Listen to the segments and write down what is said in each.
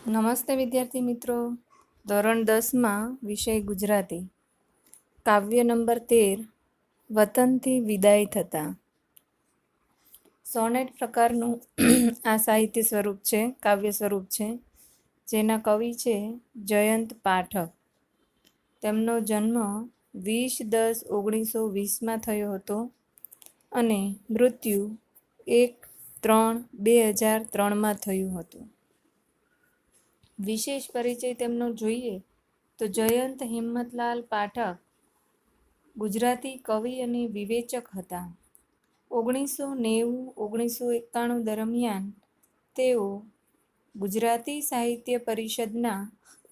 નમસ્તે વિદ્યાર્થી મિત્રો. ધોરણ 10માં વિષય ગુજરાતી, કાવ્ય નંબર 13, વતનથી વિદાય થતા. સોનેટ પ્રકારનું આ સાહિત્ય સ્વરૂપ છે, કાવ્ય સ્વરૂપ છે, જેના કવિ છે જયંત પાઠક. તેમનો જન્મ 20-10-1920માં થયો હતો અને મૃત્યુ 1-3-2003માં થયું હતું. વિશેષ પરિચય તેમનો જોઈએ તો જયંત હિંમતલાલ પાઠક ગુજરાતી કવિ અને વિવેચક હતા. 1990-1991 દરમિયાન તેઓ ગુજરાતી સાહિત્ય પરિષદના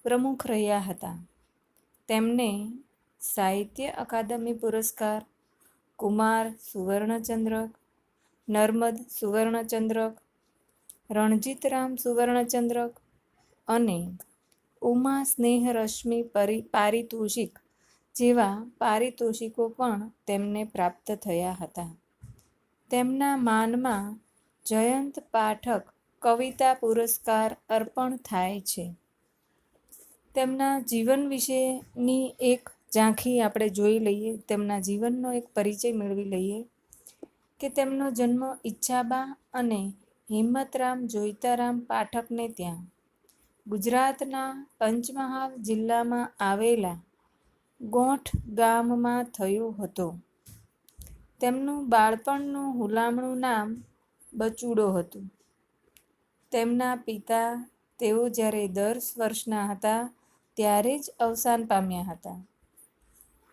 પ્રમુખ રહ્યા હતા. તેમને સાહિત્ય અકાદમી પુરસ્કાર, કુમાર સુવર્ણચંદ્રક, નર્મદ સુવર્ણચંદ્રક, રણજીતરામ સુવર્ણચંદ્રક અને ઉમા સ્નેહરશ્મિ પારિતોષિક જેવા પારિતોષિકો પણ તેમને પ્રાપ્ત થયા હતા. તેમના માનમાં જયંત પાઠક કવિતા પુરસ્કાર અર્પણ થાય છે. તેમના જીવન વિશેની એક ઝાંખી આપણે જોઈ લઈએ, તેમના જીવનનો એક પરિચય મેળવી લઈએ કે તેમનો જન્મ ઈચ્છાબા અને હિંમતરામ જોઈતારામ પાઠકને ત્યાં ગુજરાતના પંચમહાલ જિલ્લામાં આવેલા ગોઠ ગામમાં થયો હતો. તેમનું બાળપણનું હુલામણું નામ બચુડો હતું. તેમના પિતા તેઓ જ્યારે 10 વર્ષના હતા ત્યારે જ અવસાન પામ્યા હતા.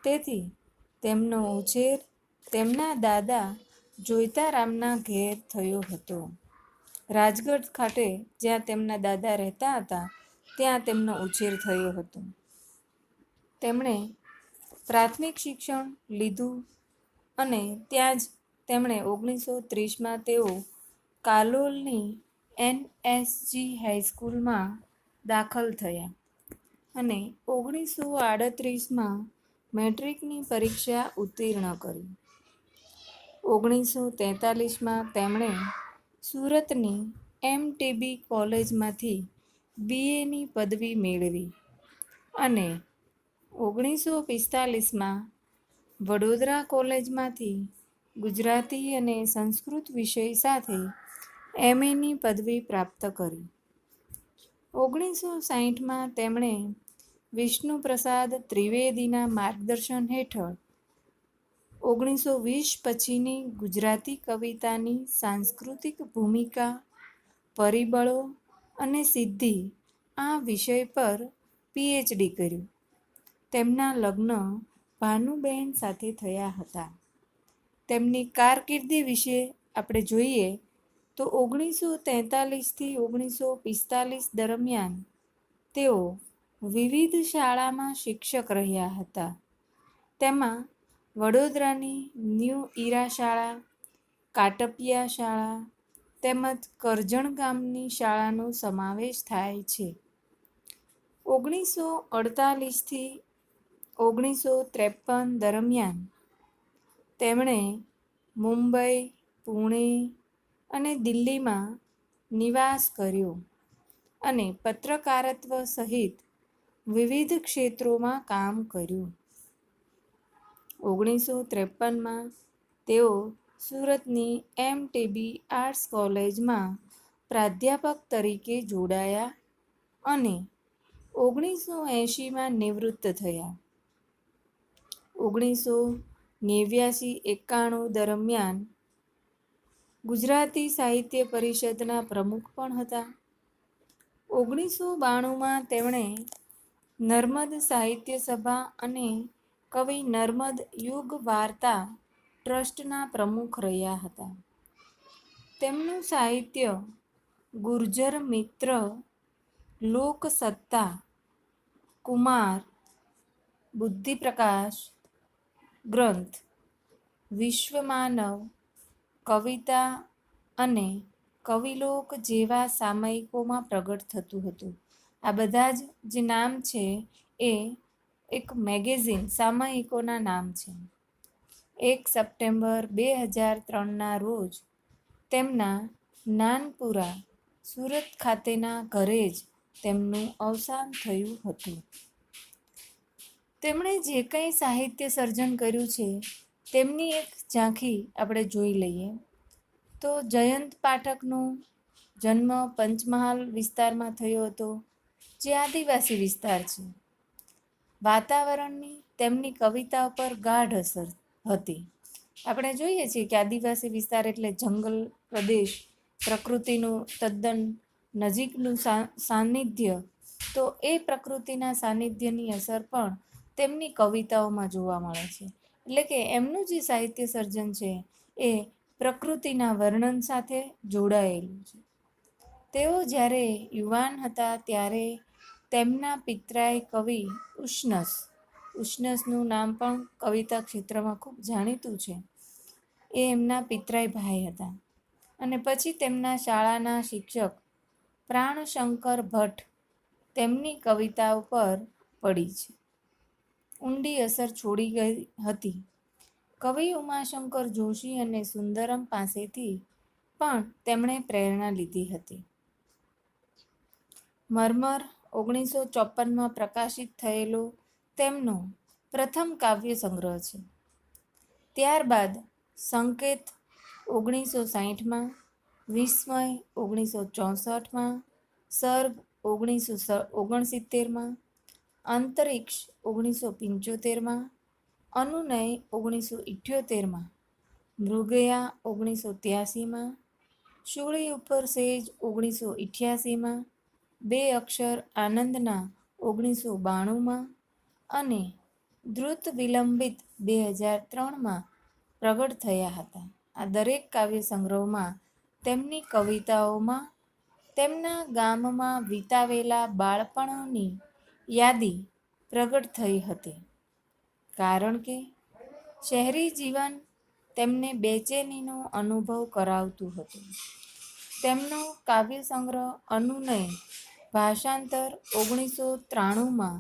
તેથી તેમનો ઉછેર તેમના દાદા જોઈતારામના ઘેર થયો હતો. રાજગઢ ખાતે જ્યાં તેમના દાદા રહેતા હતા ત્યાં તેમનો ઉછેર થયો હતો. તેમણે પ્રાથમિક શિક્ષણ લીધું અને ત્યાં જ તેમણે 1930માં તેઓ કાલોલની NSG હાઈસ્કૂલમાં દાખલ થયા અને 1938માં મેટ્રિકની પરીક્ષા ઉત્તીર્ણ કરી. 1943માં તેમણે સુરતની MTB કોલેજમાંથી BAની પદવી મેળવી અને 1945માં વડોદરા કોલેજમાંથી ગુજરાતી અને સંસ્કૃત વિષય સાથે MAની પદવી પ્રાપ્ત કરી. 1960માં તેમણે વિષ્ણુપ્રસાદ ત્રિવેદીના માર્ગદર્શન હેઠળ 1920 પછીની ગુજરાતી કવિતાની સાંસ્કૃતિક ભૂમિકા, પરિબળો અને સિદ્ધિ આ વિષય પર PhD કર્યું. તેમના લગ્ન ભાનુબેન સાથે થયા હતા. તેમની કારકિર્દી વિશે આપણે જોઈએ તો 1943થી 1945 દરમિયાન તેઓ વિવિધ શાળામાં શિક્ષક રહ્યા હતા. તેમાં વડોદરાની ન્યૂ ઈરા શાળા, કાટપિયા શાળા તેમજ કરજણ ગામની શાળાનો સમાવેશ થાય છે. 1948થી 1953 દરમિયાન તેમણે મુંબઈ, પુણે અને દિલ્હીમાં નિવાસ કર્યો અને પત્રકારત્વ સહિત વિવિધ ક્ષેત્રોમાં કામ કર્યું. 1953માં તેઓ સુરતની MTB આર્ટ્સ કોલેજમાં પ્રાધ્યાપક તરીકે જોડાયા અને 1980માં નિવૃત્ત થયા. 1989-91 દરમિયાન ગુજરાતી સાહિત્ય પરિષદના પ્રમુખ પણ હતા. 1992માં તેમણે નર્મદ સાહિત્ય સભા અને કવિ નર્મદ યુગ વાર્તા ટ્રસ્ટના પ્રમુખ રહ્યા હતા. તેમનું સાહિત્ય ગુર્જર મિત્ર, લોકસત્તા, કુમાર, બુદ્ધિપ્રકાશ ગ્રંથ, વિશ્વમાનવ, કવિતા અને કવિલોક જેવા સામયિકોમાં પ્રગટ થતું હતું. આ બધા જ જે નામ છે એ એક મેગેઝિન સામયિકોના નામ છે. 1 સપ્ટેમ્બર 2003ના રોજ તેમના નાનપુરા સુરત ખાતેના ઘરે જ તેમનું અવસાન થયું હતું. તેમણે જે કંઈ સાહિત્ય સર્જન કર્યું છે તેમની એક ઝાંખી આપણે જોઈ લઈએ. તો જયંત પાઠકનો જન્મ પંચમહાલ વિસ્તારમાં થયો હતો, જે આદિવાસી વિસ્તાર છે. વાતાવરણની તેમની કવિતા પર ગાઢ અસર હતી. આપણે જોઈએ છીએ કે આદિવાસી વિસ્તાર એટલે જંગલ પ્રદેશ, પ્રકૃતિનું તદ્દન નજીકનું સાનિધ્ય. તો એ પ્રકૃતિના સાનિધ્યની અસર પણ તેમની કવિતાઓમાં જોવા મળે છે. એટલે કે એમનું જે સાહિત્ય સર્જન છે એ પ્રકૃતિના વર્ણન સાથે જોડાયેલું છે. તેઓ જ્યારે યુવાન હતા ત્યારે તેમના પિતરાએ કવિ ઉષ્ણસનું નામ પણ કવિતા ક્ષેત્રમાં ખૂબ જાણીતું છે. એ એમના પિતરાઈ ભાઈ હતા. અને પછી તેમના શાળાના શિક્ષક પ્રાણશંકર ભટ્ટ તેમની કવિતાઓ પર પડી છે, ઊંડી અસર છોડી ગઈ હતી. કવિ ઉમાશંકર જોશી અને સુંદરમ પાસેથી પણ તેમણે પ્રેરણા લીધી હતી. મરમર 1954માં પ્રકાશિત થયેલો તેમનો પ્રથમ કાવ્ય સંગ્રહ છે. ત્યારબાદ સંકેત 1960માં, વિસ્મય 1964માં, સર્ગ 1969માં, અંતરિક્ષ 1975માં, અનુનય 1978માં, મૃગયા 1983માં, શૂળી ઉપર સેજ 1988માં, બે અક્ષર આનંદના 1992માં અને ધૃત વિલંબિત 2003માં પ્રગટ થયા હતા. આ દરેક કાવ્ય સંગ્રહમાં તેમની કવિતાઓમાં તેમના ગામમાં વિતાવેલા બાળપણની યાદી પ્રગટ થઈ હતી. કારણ કે શહેરી જીવન તેમને બેચેનીનો અનુભવ કરાવતું હતું. તેમનો કાવ્ય સંગ્રહ અનુનય ભાષાંતર 1993માં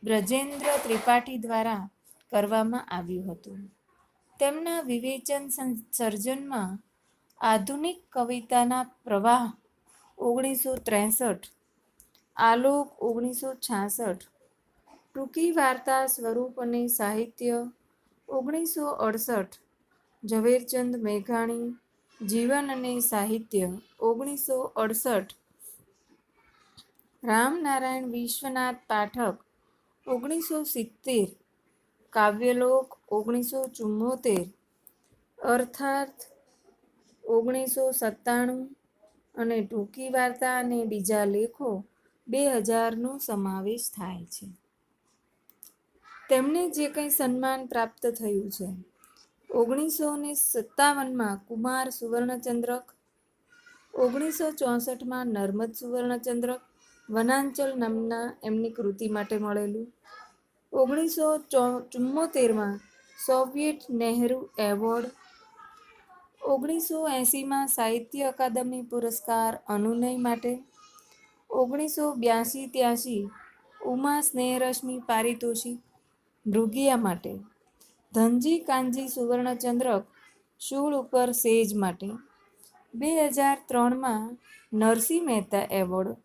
બ્રજેન્દ્ર ત્રિપાઠી દ્વારા કરવામાં આવ્યું હતું. તેમના વિવેચન સર્જનમાં આધુનિક કવિતાના પ્રવાહ 1963, આલોક 1966, ટૂંકી વાર્તા સ્વરૂપ અને સાહિત્ય 1968, ઝવેરચંદ મેઘાણી જીવન અને સાહિત્ય 1968, રામનારાયણ વિશ્વનાથ પાઠક 1970, કાવ્યલોક 1974, અર્થાર્થ 1997 અને ટૂંકી વાર્તા અને બીજા લેખો 2000નો સમાવેશ થાય છે. તેમને જે કંઈ સન્માન પ્રાપ્ત થયું છે 1957માં કુમાર સુવર્ણચંદ્રક, 1964માં નર્મદ સુવર્ણચંદ્રક વનાંચલ નામના એમની કૃતિ માટે મળેલું, 1974માં સોવિયેટ નેહરુ એવોર્ડ, 1980માં સાહિત્ય અકાદમી પુરસ્કાર અનુનય માટે, 1982-83 ઉમા સ્નેહરશ્મિ પારિતોષિક મૃગયા માટે, ધનજી કાનજી સુવર્ણચંદ્રક શૂળ ઉપર સેજ માટે, 2003માં નરસિંહ મહેતા એવોર્ડ.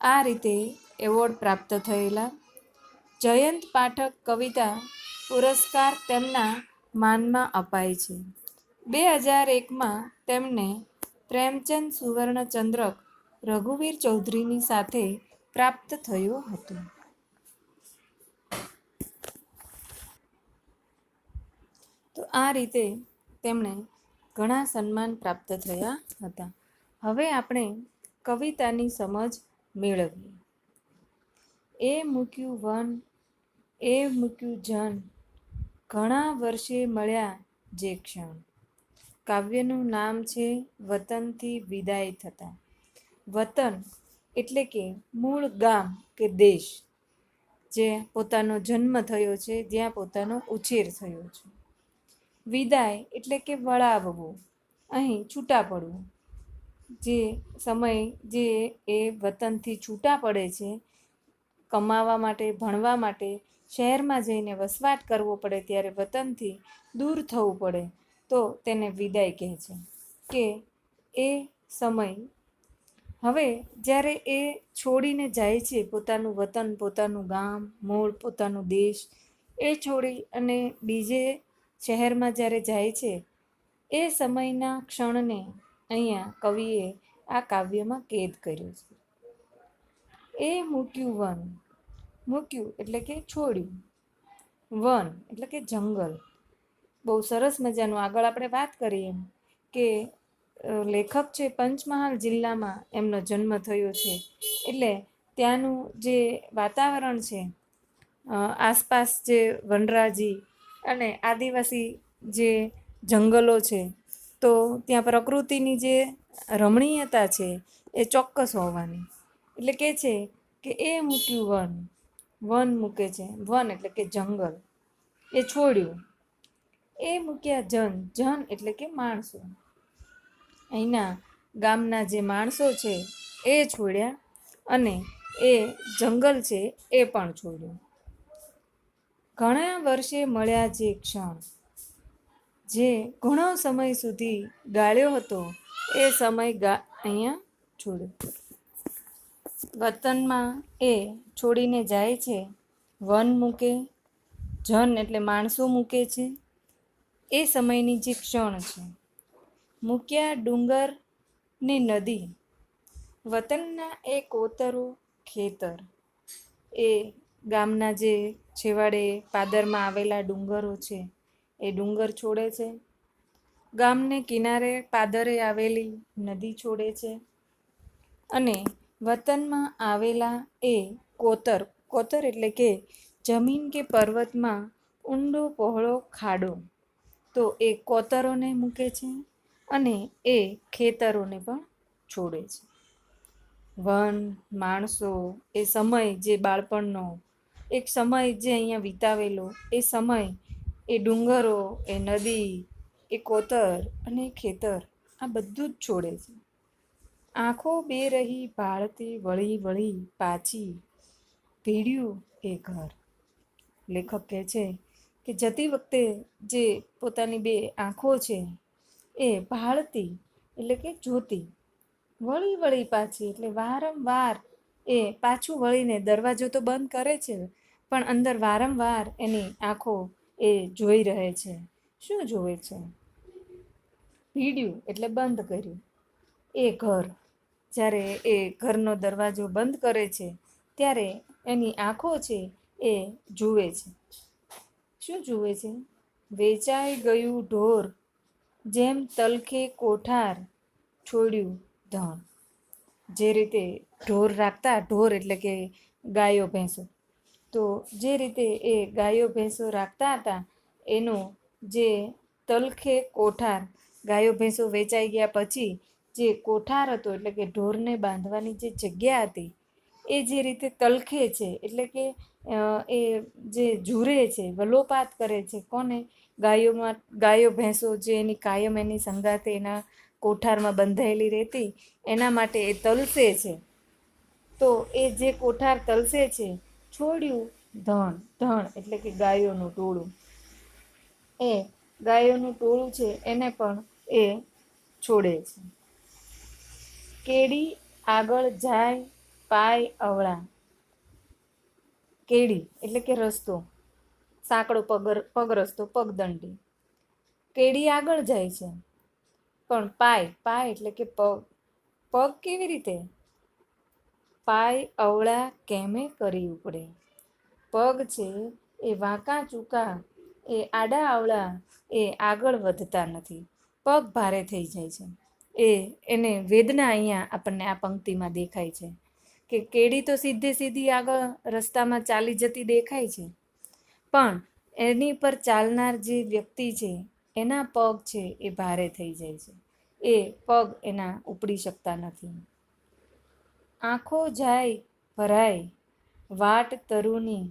આ રીતે એવોર્ડ પ્રાપ્ત થયેલા. જયંત પાઠક કવિતા પુરસ્કાર તેમના માનમાં અપાય છે. 2001માં તેમને પ્રેમચંદ સુવર્ણચંદ્રક રઘુવીર ચૌધરીની સાથે પ્રાપ્ત થયો હતો. તો આ રીતે તેમણે ઘણા સન્માન પ્રાપ્ત થયા હતા. હવે આપણે કવિતાની સમજ મેળવીએ. એ મૂક્યું વન, એ મૂક્યું જન, ઘણા વર્ષે મળ્યા જે ક્ષણ. કાવ્યનું નામ છે વતનથી વિદાય થતા. વતન એટલે કે મૂળ ગામ કે દેશ, જે પોતાનો જન્મ થયો છે, જ્યાં પોતાનો ઉછેર થયો છે. વિદાય એટલે કે વળાવવું, અહીં છૂટા પડવું. જે સમય જે એ વતનથી છૂટા પડે છે, કમાવા માટે, ભણવા માટે શહેરમાં જઈને વસવાટ કરવો પડે, ત્યારે વતનથી દૂર થવું પડે તો તેને વિદાય કહે છે. કે એ સમય હવે જ્યારે એ છોડીને જાય છે પોતાનું વતન, પોતાનું ગામ, મૂળ, પોતાનો દેશ, એ છોડી અને બીજે શહેરમાં જ્યારે જાય છે એ સમયના ક્ષણને અહીંયા કવિએ આ કાવ્યમાં કેદ કર્યો છે. એ મૂક્યું વન, મૂક્યું એટલે કે છોડ્યું, વન એટલે કે જંગલ. બહુ સરસ મજાનું આગળ આપણે વાત કરીએ એમ કે લેખક છે પંચમહાલ જિલ્લામાં એમનો જન્મ થયો છે, એટલે ત્યાંનું જે વાતાવરણ છે, આસપાસ જે વનરાજી અને આદિવાસી જે જંગલો છે, તો ત્યાં પ્રકૃતિની જે રમણીયતા છે એ ચોક્કસ હોવાની. એટલે કે છે કે એ મૂક્યું વન, વન મૂકે છે, વન એટલે કે જંગલ, એ છોડ્યું. એ મૂક્યા જન, જન એટલે કે માણસો, અહીંના ગામના જે માણસો છે એ છોડ્યા અને એ જંગલ છે એ પણ છોડ્યું. ઘણા વર્ષે મળ્યા જે ક્ષણ, જે ઘણો સમય સુધી ગાળ્યો હતો એ સમય અહીંયા છોડ્યો. વતનમાં એ છોડીને જાય છે, વન મૂકે, જન એટલે માણસો મૂકે છે, એ સમયની જે ક્ષણ છે. મૂક્યા ડુંગરની નદી, વતનના એ કોતરો ખેતર, એ ગામના જે છેવાડે પાદરમાં આવેલા ડુંગરો છે એ ડુંગર છોડે છે. ગામને કિનારે પાદરે આવેલી નદી છોડે છે અને વતનમાં આવેલા એ કોતર, કોતર એટલે કે જમીન કે પર્વતમાં ઊંડો પહોળો ખાડો, તો એ કોતરોને મૂકે છે અને એ ખેતરોને પણ છોડે છે. વન, માણસો, એ સમય જે બાળપણનો એક સમય જે અહીંયા વિતાવેલો, એ સમય, એ ડુંગરો, એ નદી, એ કોતર અને ખેતર, આ બધું જ છોડે છે. આંખો બે રહી ભાળતી વળી વળી પાછી, ભીડ્યું એ ઘર. લેખક કહે છે કે જતી વખતે જે પોતાની બે આંખો છે એ ભાળતી એટલે કે જોતી, વળી વળી પાછી એટલે વારંવાર એ પાછું વળીને દરવાજો તો બંધ કરે છે પણ અંદર વારંવાર એની આંખો એ જોઈ રહે છે. શું જોવે છે? ભીડ્યું એટલે બંધ કર્યું એ ઘર. જ્યારે એ ઘરનો દરવાજો બંધ કરે છે ત્યારે એની આંખો છે એ જુએ છે. શું જુએ છે? વેચાઈ ગયું ઢોર, જેમ તલખે કોઠાર, છોડ્યું ધણ. જે રીતે ઢોર રાખતા, ઢોર એટલે કે ગાયો ભેંસો, તો જે રીતે એ ગાયો ભેંસો રાખતા હતા એનો જે તલખે કોઠાર, ગાયો ભેંસો વેચાઈ ગયા પછી જે કોઠાર હતો એટલે કે ઢોરને બાંધવાની જે જગ્યા હતી એ જે રીતે તલખે છે એટલે કે એ જે જુરે છે, વલોપાત કરે છે કોને? ગાયો ભેંસો જે એની કાયમ એની સંગાતે એના કોઠારમાં બંધાયેલી રહેતી એના માટે એ તલસે છે. તો એ જે કોઠાર તલસે છે, છોડ્યું ધણ, ધણ એટલે કે ગાયોનું ટોળું, એ ગાયોનું ટોળું છે એને પણ એ છોડે છે. કેડી આગળ જાય પાય અવળા, કેડી એટલે કે રસ્તો, સાંકડો પગ રસ્તો, પગદંડી. કેડી આગળ જાય છે પણ પાય, પાય એટલે કે પગ, પગ કેવી રીતે? પાય અવળા કેમે કરી ઉપડે. પગ છે એ વાંકા ચૂકા, એ આડા અવળા એ આગળ વધતા નથી, પગ ભારે થઈ જાય છે. એને વેદના અહીંયા આપણને આ પંક્તિમાં દેખાય છે કે કેડી તો સીધે સીધી આગળ રસ્તામાં ચાલી જતી દેખાય છે પણ એની પર ચાલનાર જે વ્યક્તિ છે એના પગ છે એ ભારે થઈ જાય છે, એ પગ એના ઉપડી શકતા નથી. આંખો જાય ભરાય વાટ તરુની,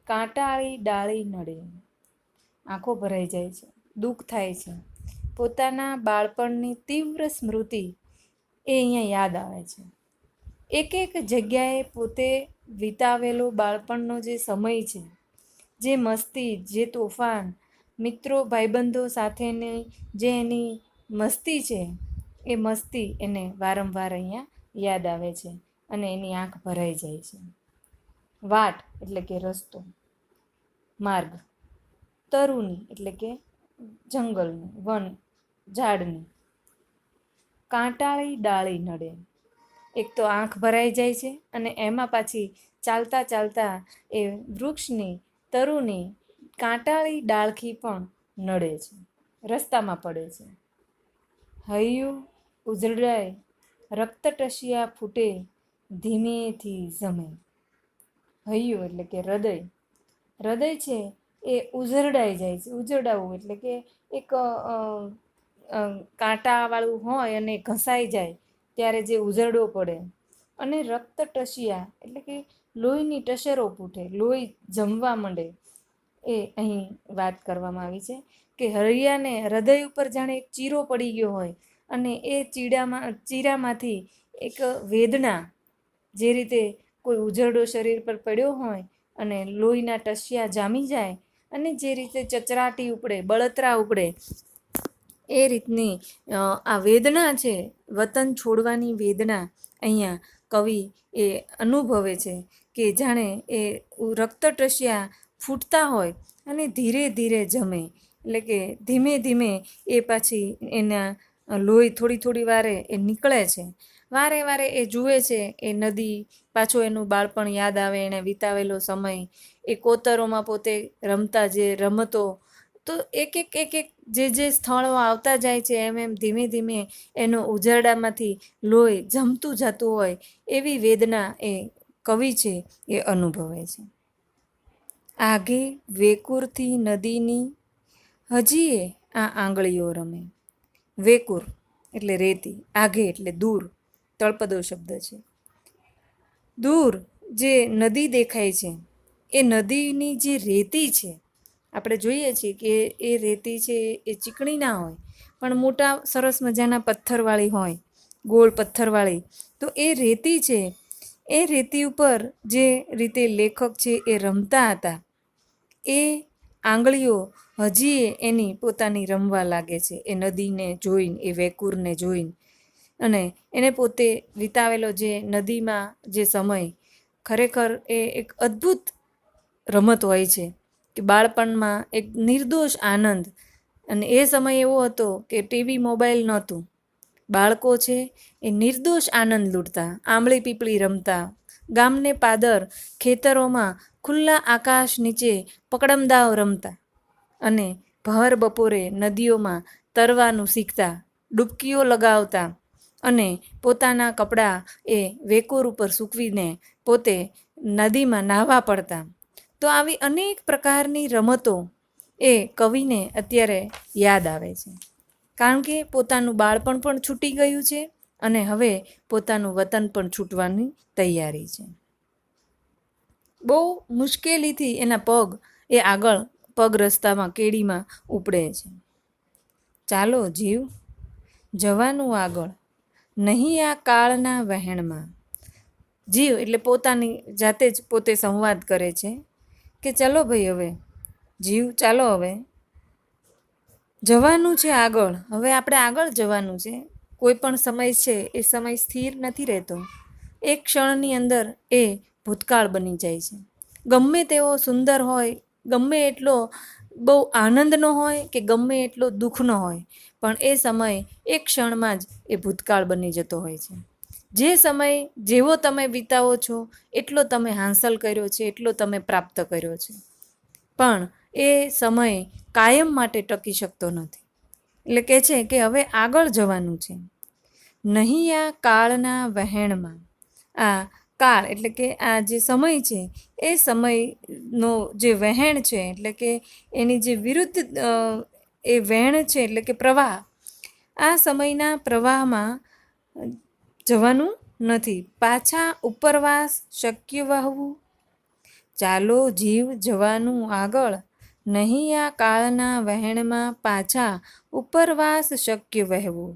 કાંટાળી ડાળી નડે. આંખો ભરાઈ જાય છે, દુઃખ થાય છે, પોતાના બાળપણની તીવ્ર સ્મૃતિ એ અહીંયા યાદ આવે છે. એક એક જગ્યાએ પોતે વિતાવેલો બાળપણનો જે સમય છે, જે મસ્તી, જે તોફાન, મિત્રો ભાઈબંધો સાથેની જે એની મસ્તી છે એ મસ્તી એને વારંવાર અહીંયા યાદ આવે છે અને એની આંખ ભરાઈ જાય છે. વાટ એટલે કે રસ્તો, માર્ગ. તરુની એટલે કે જંગલનું, વન, ઝાડનું. કાંટાળી ડાળી નડે. એક તો આંખ ભરાઈ જાય છે અને એમાં પાછી ચાલતા ચાલતા એ વૃક્ષની તરુની કાંટાળી ડાળખી પણ નડે છે, રસ્તામાં પડે છે. હૈયું ઉઝરડાય, રક્તટશિયા ફૂટે, ધીમેથી જમે. હૈયું એટલે કે હૃદય. હૃદય છે એ ઉઝરડાઈ જાય છે. ઉઝરડાવું એટલે કે એક કાંટાવાળું હોય અને ઘસાઈ જાય ત્યારે જે ઉઝરડો પડે. અને રક્તટશિયા એટલે કે લોહીની ટસરો ફૂટે, લોહી જમવા માંડે. એ અહીં વાત કરવામાં આવી છે કે હૈયાને હૃદય ઉપર જાણે એક ચીરો પડી ગયો હોય અને એ ચીરામાંથી એક વેદના, જે રીતે કોઈ ઉઝરડો શરીર પર પડ્યો હોય અને લોહીના ટસિયા જામી જાય અને જે રીતે ચચરાટી ઉપડે, બળતરા ઉપડે, એ રીતની આ વેદના છે, વતન છોડવાની વેદના અહીંયા કવિ એ અનુભવે છે કે જાણે એ રક્તટસિયા ફૂટતા હોય અને ધીરે ધીરે જમે. એટલે કે ધીમે ધીમે એ પાછી એના લોહી થોડી થોડી વારે એ નીકળે છે. વારે વારે એ જુએ છે એ નદી, પાછો એનું બાળપણ યાદ આવે, એણે વિતાવેલો સમય, એ કોતરોમાં પોતે રમતા જે રમતો. તો એક જે સ્થળો આવતા જાય છે એમ એમ ધીમે ધીમે એનો ઉજાડામાંથી લોહી જમતું જતું હોય એવી વેદના એ કવિ છે એ અનુભવે છે. આઘે વેકુરથી નદીની હજીએ આ આંગળીઓ રમે. વેકુર એટલે રેતી, આઘે એટલે દૂર, તળપદો શબ્દ છે. દૂર જે નદી દેખાય છે એ નદીની જે રેતી છે, આપણે જોઈએ છીએ કે એ રેતી છે એ ચીકણી ના હોય પણ મોટા સરસ મજાના પથ્થરવાળી હોય, ગોળ પથ્થરવાળી. તો એ રેતી છે, એ રેતી ઉપર જે રીતે લેખક છે એ રમતા હતા, એ આંગળીઓ હજી એની પોતાની રમવા લાગે છે એ નદીને જોઈને, એ વેકુરને જોઈને. અને એને પોતે વિતાવેલો જે નદીમાં જે સમય, ખરેખર એ એક અદ્ભુત રમત હોય છે કે બાળપણમાં એક નિર્દોષ આનંદ. અને એ સમય એવો હતો કે ટીવી, મોબાઈલ નહોતું. બાળકો છે એ નિર્દોષ આનંદ લૂંટતા, આંબળી પીપળી રમતા, ગામને પાદર, ખેતરોમાં ખુલ્લા આકાશ નીચે પકડમદાવ રમતા અને ભર બપોરે નદીઓમાં તરવાનું શીખતા, ડૂબકીઓ લગાવતા અને પોતાના કપડાં એ વેકુર ઉપર સૂકવીને પોતે નદીમાં નાહવા પડતા. તો આવી અનેક પ્રકારની રમતો એ કવિને અત્યારે યાદ આવે છે, કારણ કે પોતાનું બાળપણ પણ છૂટી ગયું છે અને હવે પોતાનું વતન પણ છૂટવાની તૈયારી છે. બહુ મુશ્કેલીથી એના પગ એ આગળ પગ રસ્તામાં કેડીમાં ઉપડે છે. ચાલો જીવ જવાનું આગળ, નહીં આ કાળના વહેણમાં. જીવ એટલે પોતાની જાતે જ પોતે સંવાદ કરે છે કે ચલો ભાઈ, હવે જીવ ચાલો, હવે જવાનું છે આગળ. હવે આપણે આગળ જવાનું છે. કોઈ પણ સમય છે એ સમય સ્થિર નથી રહેતો. એક ક્ષણની અંદર એ ભૂતકાળ બની જાય છે. ગમે તેવો સુંદર હોય, ગમે એટલો બહુ આનંદનો હોય કે ગમે એટલો દુઃખનો હોય, પણ એ સમય એક ક્ષણમાં જ એ ભૂતકાળ બની જતો હોય છે. જે સમય જેવો તમે વિતાવો છો એટલો તમે હાંસલ કર્યો છે, એટલો તમે પ્રાપ્ત કર્યો છે, પણ એ સમય કાયમ માટે ટકી શકતો નથી. એટલે કહે છે કે હવે આગળ જવાનું છે. નહીં આ કાળના વહેણમાં. આ કાળ એટલે કે આ જે સમય છે એ સમયનો જે વહેણ છે, એટલે કે એની જે વિરુદ્ધ એ વહેણ છે, એટલે કે પ્રવાહ. આ સમયના પ્રવાહમાં જવાનું નથી. પાછા ઉપરવાસ શક્ય વહવું. ચાલો જીવ જવાનું આગળ, નહીં આ કાળના વહેણમાં પાછા ઉપરવાસ શક્ય વહેવું.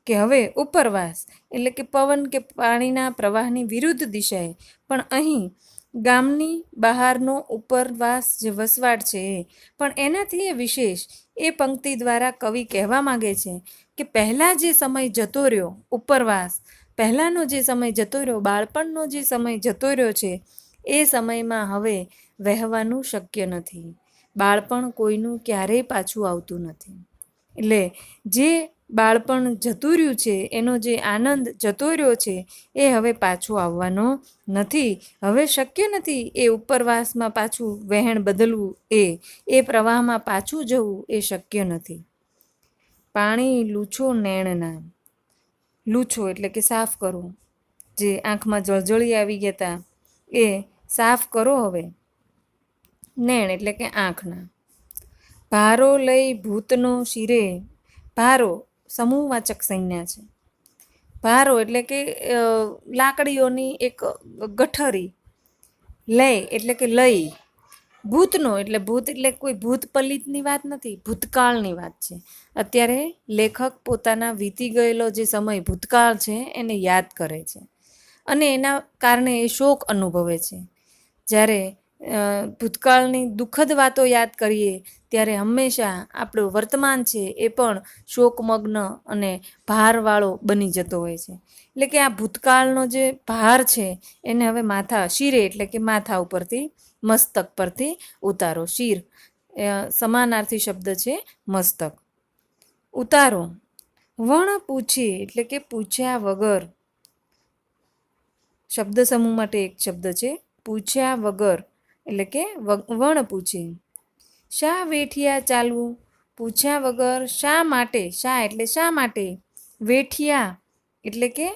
કે હવે ઉપરવાસ એટલે કે પવન કે પાણીના પ્રવાહની વિરુદ્ધ દિશાએ, પણ અહીં ગામની બહારનો ઉપરવાસ જે વસવાટ છે એ પણ એનાથી એ વિશેષ. એ પંક્તિ દ્વારા કવિ કહેવા માગે છે કે પહેલાં જે સમય જતો રહ્યો ઉપરવાસ, પહેલાંનો જે સમય જતો રહ્યો, બાળપણનો જે સમય જતો રહ્યો છે, એ સમયમાં હવે વહેવાનું શક્ય નથી. બાળપણ કોઈનું ક્યારેય પાછું આવતું નથી. એટલે જે બાળપણ જતું રહ્યું છે, એનો જે આનંદ જતો રહ્યો છે, એ હવે પાછો આવવાનો નથી. હવે શક્ય નથી એ ઉપરવાસમાં પાછું વહેણ બદલવું, એ પ્રવાહમાં પાછું જવું એ શક્ય નથી. પાણી લૂછો નૈણના. લૂછો એટલે કે સાફ કરો. જે આંખમાં જળજળી આવી ગયા હતા એ સાફ કરો હવે. નૈણ એટલે કે આંખના. ભારો લઈ ભૂતનો શિરે. ભારો સમૂહવાચક સંજ્ઞા છે. ભારો એટલે કે લાકડીઓની એક ગઠ્ઠરી. લય એટલે કે લઈ. ભૂતનો એટલે ભૂત એટલે કોઈ ભૂત પલિતની વાત નથી, ભૂતકાળની વાત છે. અત્યારે લેખક પોતાના વીતી ગયેલો જે સમય ભૂતકાળ છે એને યાદ કરે છે અને એના કારણે એ શોક અનુભવે છે. જ્યારે ભૂતકાળની દુઃખદ વાતો યાદ કરીએ ત્યારે હંમેશા આપણું વર્તમાન છે એ પણ શોકમગ્ન અને ભારવાળો બની જતો હોય છે. એટલે કે આ ભૂતકાળનો જે ભાર છે એને હવે માથા, શિરે એટલે કે માથા ઉપરથી, મસ્તક પરથી ઉતારો. શિર સમાનાર્થી શબ્દ છે મસ્તક. ઉતારો. વણ પૂછે એટલે કે પૂછ્યા વગર. શબ્દ સમૂહ માટે એક શબ્દ છે પૂછ્યા વગર એટલે કે વણ પૂછે. શા વેઠિયા ચાલવું. પૂછ્યા વગર શા માટે. શા એટલે શા માટે. વેઠિયા એટલે કે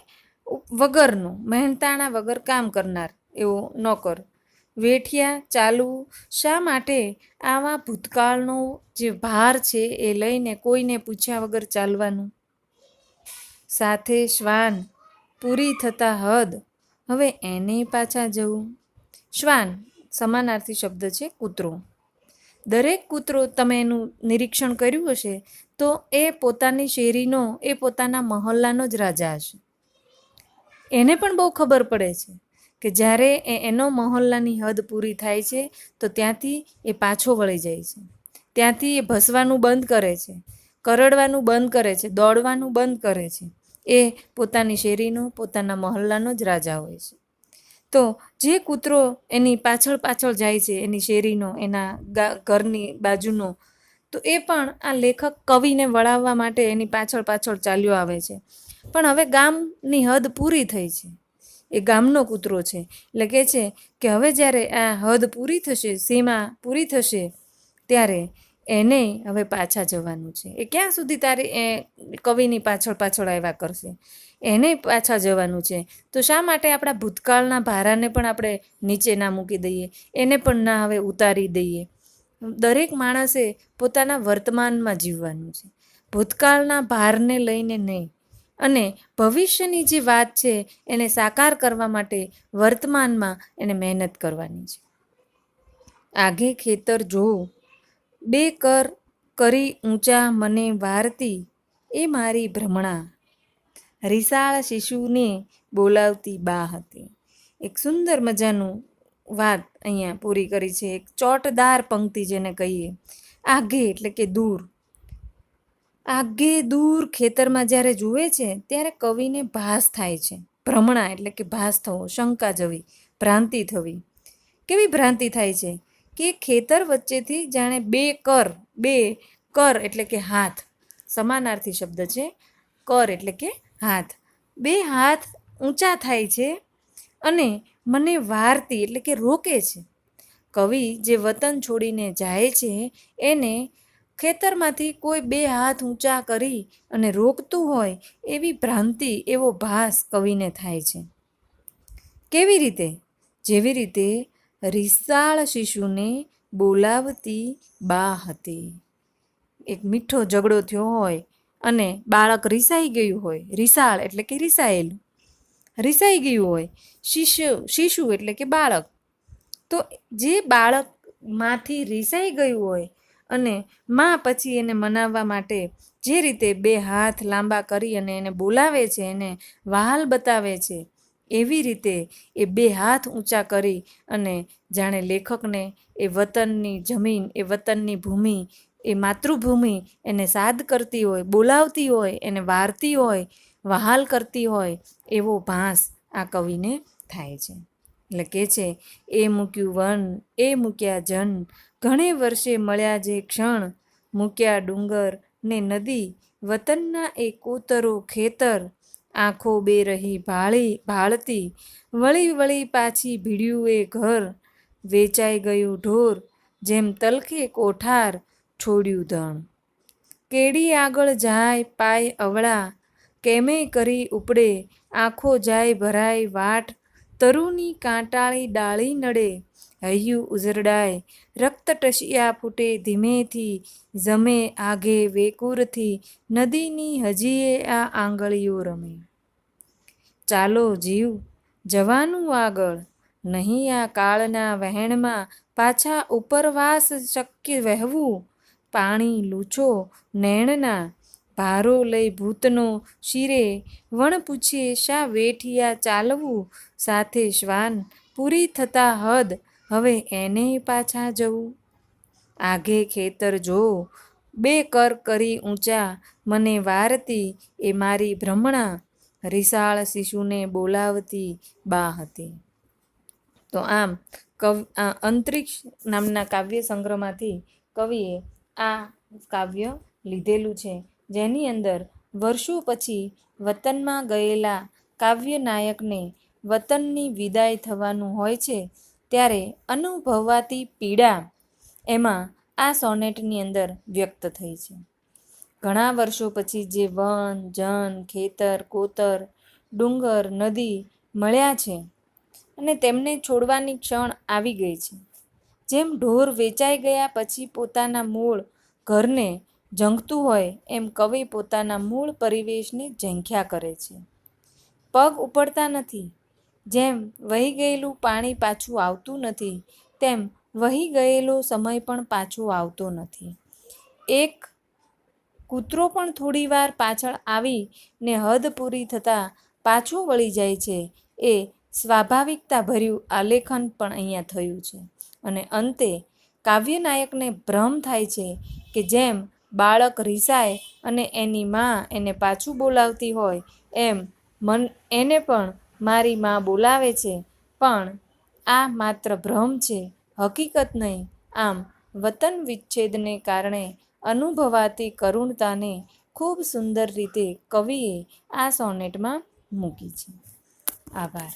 વગરનો, મહેનતાણા વગર કામ કરનાર એવો નોકર. વેઠિયા ચાલવું શા માટે. આવા ભૂતકાળનો જે ભાર છે એ લઈને કોઈને પૂછ્યા વગર ચાલવાનું. સાથે શ્વાન. પૂરી થતા હદ. હવે એને પાછા જવું. શ્વાન સમાનાર્થી શબ્દ છે કૂતરો. દરેક કૂતરો તમે એનું નિરીક્ષણ કર્યું હશે તો એ પોતાની શેરીનો, એ પોતાના મહોલ્લાનો જ રાજા હશે. એને પણ બહુ ખબર પડે છે કે જ્યારે એનો મહોલ્લાની હદ પૂરી થાય છે તો ત્યાંથી એ પાછો વળી જાય છે. ત્યાંથી એ ભસવાનું બંધ કરે છે, કરડવાનું બંધ કરે છે, દોડવાનું બંધ કરે છે. એ પોતાની શેરીનો, પોતાના મહોલ્લાનો જ રાજા હોય છે. તો જે કૂતરો એની પાછળ પાછળ જાય છે, એની શેરીનો, એના ઘરની બાજુનો, તો એ પણ આ લેખક કવિને વળાવવા માટે એની પાછળ પાછળ ચાલ્યો આવે છે. પણ હવે ગામની હદ પૂરી થઈ છે. એ ગામનો કૂતરો છે. એટલે કહે છે કે હવે જ્યારે આ હદ પૂરી થશે, સીમા પૂરી થશે, ત્યારે એને હવે પાછા જવાનું છે. એ ક્યાં સુધી તારી કવિની પાછળ પાછળ આવ્યા કરશે? એને પાછા જવાનું છે. તો શા માટે આપણા ભૂતકાળના ભારાને પણ આપણે નીચે ના મૂકી દઈએ, એને પણ ના હવે ઉતારી દઈએ? દરેક માણસે પોતાના વર્તમાનમાં જીવવાનું છે, ભૂતકાળના ભારને લઈને નહીં. અને ભવિષ્યની જે વાત છે એને સાકાર કરવા માટે વર્તમાનમાં એને મહેનત કરવાની છે. આઘે ખેતર જોઉં. બે કર કરી ઊંચા મને વારતી, એ મારી ભ્રમણા. રિસાળ શિશુને બોલાવતી બા હતી. એક સુંદર મજાનું વાત અહીંયા પૂરી કરી છે. એક ચોટદાર પંક્તિ જેને કહીએ. આઘે એટલે કે દૂર. આઘે દૂર ખેતરમાં જ્યારે જુએ છે ત્યારે કવિને ભાસ થાય છે. ભ્રમણા એટલે કે ભાસ થવો, શંકા જવી, ભ્રાંતિ થવી. કેવી ભ્રાંતિ થાય છે કે ખેતર વચ્ચેથી જાણે બે કર એટલે કે હાથ, સમાનાર્થી શબ્દ છે. કર એટલે કે હાથ. બે હાથ ઊંચા થાય છે અને મને વારતી એટલે કે રોકે છે. કવિ જે વતન છોડીને જાય છે એને ખેતરમાંથી કોઈ બે હાથ ઊંચા કરી અને રોકતું હોય એવી ભ્રાંતિ, એવો ભાસ કવિને થાય છે. કેવી રીતે? જેવી રીતે રિસાળ શિશુને બોલાવતી બા હતી. એક મીઠો ઝઘડો થયો હોય અને બાળક રિસાઈ ગયું હોય. રિસાળ એટલે કે રિસાયેલું, રિસાઈ ગયું હોય. શિશુ એટલે કે બાળક. તો જે બાળકમાંથી રિસાઈ ગયું હોય અને માં પછી એને મનાવવા માટે જે રીતે બે હાથ લાંબા કરી અને એને બોલાવે છે, એને વહાલ બતાવે છે, એવી રીતે એ બે હાથ ઊંચા કરી અને જાણે લેખકને એ વતનની જમીન, એ વતનની ભૂમિ, એ માતૃભૂમિ એને સાદ કરતી હોય, બોલાવતી હોય, એને વારતી હોય, વહાલ કરતી હોય એવો ભાસ આ કવિને થાય છે. એટલે કે છે, એ મૂક્યું વન એ મૂક્યા જન, ઘણે વર્ષે મળ્યા જે ક્ષણ, મૂક્યા ડુંગર ને નદી, વતનના એ કોતરો ખેતર, આંખો બે રહી ભાળતી, વળી વળી પાછી ભીડ્યું એ ઘર, વેચાઈ ગયું ઢોર, જેમ તલખે કોઠાર, છોડ્યું ધણ. કેડી આગળ જાય પાય અવળા, કેમે કરી ઉપડે, આંખો જાય ભરાય વાટ, તરુની કાંટાળી ડાળી નડે, હૈયું ઉઝરડાય, રક્ત ટસિયા ફૂટે ધીમેથી, જમે આઘે વેકુરથી, નદીની હજીએ આ આંગળીઓ રમે. ચાલો જીવ જવાનું આગળ, નહીં આ કાળના વહેણમાં પાછા ઉપરવાસ શક્ય વહેવું, પાણી લૂછો નૈણના, ભારો લઈ ભૂતનો શિરે, વણ પૂછે શા વેઠિયા ચાલવું, સાથે શ્વાન પૂરી થતા હદ, હવે એને પાછા જવું. આઘે ખેતર જો બે કર કરી ઊંચા, મને વારતી એ મારી ભ્રમણા, રિસાળ શિશુને બોલાવતી બા હતી. તો આમ અંતરિક્ષ નામના કાવ્ય સંગ્રહમાંથી કવિએ આ કાવ્ય લીધેલું છે, જેની અંદર વર્ષો પછી વતનમાં ગયેલા કાવ્ય નાયકને વતનની વિદાય થવાનું હોય છે, ત્યારે અનુભવાતી પીડા એમાં આ સોનેટની અંદર વ્યક્ત થઈ છે. ઘણા વર્ષો પછી જે વન જન ખેતર કોતર ડુંગર નદી મળ્યા છે અને તેમને છોડવાની ક્ષણ આવી ગઈ છે. જેમ ઢોર વેચાઈ ગયા પછી પોતાના મૂળ ઘરને ઝંખતું હોય, એમ કવિ પોતાના મૂળ પરિવેશને ઝંખ્યા કરે છે. પગ ઉપડતા નથી. જેમ વહી ગયેલું પાણી પાછું આવતું નથી, તેમ વહી ગયેલો સમય પણ પાછો આવતો નથી. એક કૂતરો પણ થોડી વાર પાછળ આવીને હદ પૂરી થતાં પાછો વળી જાય છે. એ સ્વાભાવિકતા ભર્યું આલેખન પણ અહીંયા થયું છે. અને અંતે કાવ્યનાયકને ભ્રમ થાય છે કે જેમ બાળક રીસાય અને એની મા એને પાછું બોલાવતી હોય, એમ એને પણ મારી મા બોલાવે છે, પણ આ માત્ર ભ્રમ છે, હકીકત નહીં. આમ વતન વિચ્છેદને કારણે અનુભવાતી કરુણતાને ખૂબ સુંદર રીતે કવિએ આ સોનેટમાં મૂકી છે. આભાર.